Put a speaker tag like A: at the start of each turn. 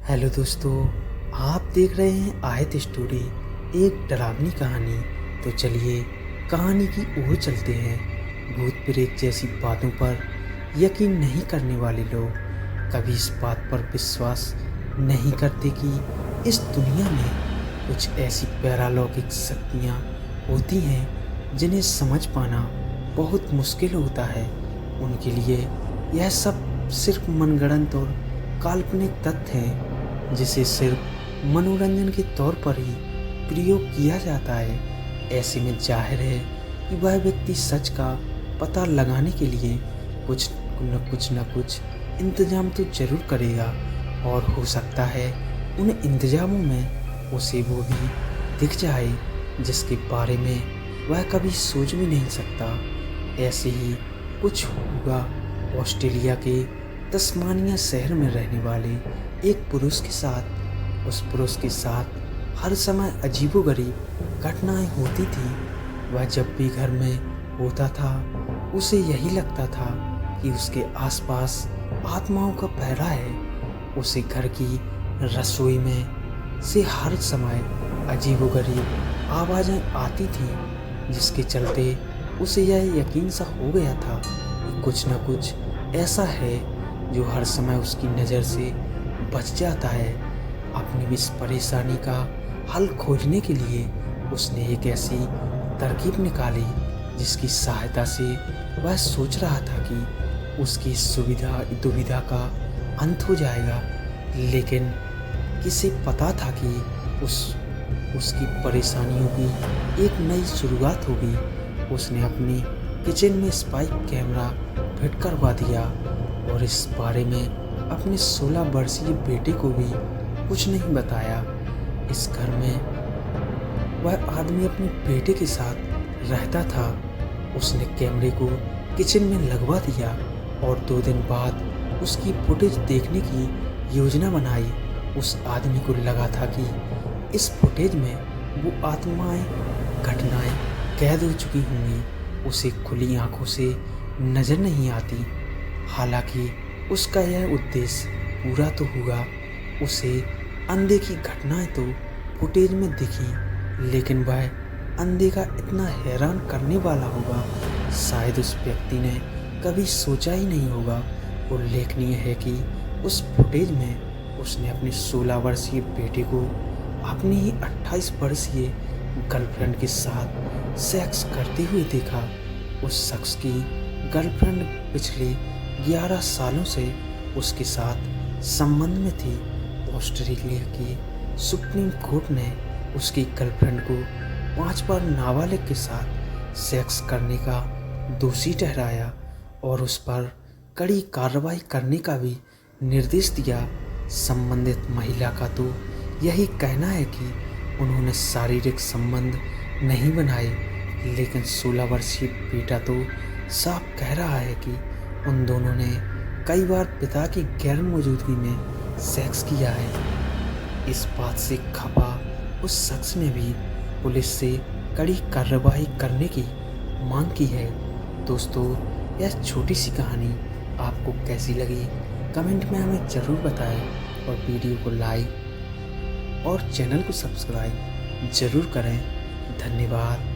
A: Hello दोस्तों, आप देख रहे हैं आयत स्टोरी, एक डरावनी कहानी। तो चलिए कहानी की ओर चलते हैं। भूत प्रेत जैसी बातों पर यकीन नहीं करने वाले लोग कभी इस बात पर विश्वास नहीं करते कि इस दुनिया में कुछ ऐसी पैरालौकिक शक्तियाँ होती हैं जिन्हें समझ पाना बहुत मुश्किल होता है। उनके लिए यह सब सिर्फ मनगढ़ंत और काल्पनिक तथ्य हैं जिसे सिर्फ मनोरंजन के तौर पर ही प्रयोग किया जाता है। ऐसे में जाहिर है कि वह व्यक्ति सच का पता लगाने के लिए कुछ न कुछ इंतजाम तो जरूर करेगा, और हो सकता है उन इंतजामों में उसे वो भी दिख जाए जिसके बारे में वह कभी सोच भी नहीं सकता। ऐसे ही कुछ हुआ ऑस्ट्रेलिया के तस्मानिया शहर में रहने वाले एक पुरुष के साथ। उस पुरुष के साथ हर समय अजीबोगरीब घटनाएं होती थी। वह जब भी घर में होता था उसे यही लगता था कि उसके आसपास आत्माओं का पहरा है। उसे घर की रसोई में से हर समय अजीबोगरीब आवाज़ें आती थीं, जिसके चलते उसे यह यकीन सा हो गया था कि कुछ न कुछ ऐसा है जो हर समय उसकी नज़र से बच जाता है। अपनी इस परेशानी का हल खोजने के लिए उसने एक ऐसी तरकीब निकाली जिसकी सहायता से वह सोच रहा था कि उसकी दुविधा का अंत हो जाएगा। लेकिन किसे पता था कि उसकी परेशानियों की एक नई शुरुआत होगी। उसने अपनी किचन में स्पाई कैमरा फिट करवा दिया और इस बारे में अपने 16 वर्षीय बेटे को भी कुछ नहीं बताया। इस घर में वह आदमी अपने बेटे के साथ रहता था। उसने कैमरे को किचन में लगवा दिया और 2 दिन बाद उसकी फुटेज देखने की योजना बनाई। उस आदमी को लगा था कि इस फुटेज में वो आत्माएं घटनाएं कैद हो चुकी होंगी। उसे खुली आंखों से नजर नहीं आती। हालांकि उसका यह उद्देश्य पूरा तो हुआ। उसे अंधे की घटनाएं तो फुटेज में दिखी, लेकिन वह अंधे का इतना हैरान करने वाला होगा शायद उस व्यक्ति ने कभी सोचा ही नहीं होगा। उल्लेखनीय है कि उस फुटेज में उसने अपने 16 वर्षीय बेटे को अपनी ही 28 वर्षीय गर्लफ्रेंड के साथ सेक्स करते हुए देखा। उस शख्स की गर्लफ्रेंड पिछले 11 सालों से उसके साथ संबंध में थी। ऑस्ट्रेलिया की सुप्रीम कोर्ट ने उसकी गर्लफ्रेंड को 5 बार नाबालिग के साथ सेक्स करने का दोषी ठहराया और उस पर कड़ी कार्रवाई करने का भी निर्देश दिया। संबंधित महिला का तो यही कहना है कि उन्होंने शारीरिक संबंध नहीं बनाए, लेकिन 16 वर्षीय बेटा तो साफ कह रहा है कि उन दोनों ने कई बार पिता की गैर मौजूदगी में सेक्स किया है। इस बात से खफा उस शख्स ने भी पुलिस से कड़ी कार्रवाई करने की मांग की है। दोस्तों, यह छोटी सी कहानी आपको कैसी लगी कमेंट में हमें ज़रूर बताएं, और वीडियो को लाइक और चैनल को सब्सक्राइब ज़रूर करें। धन्यवाद।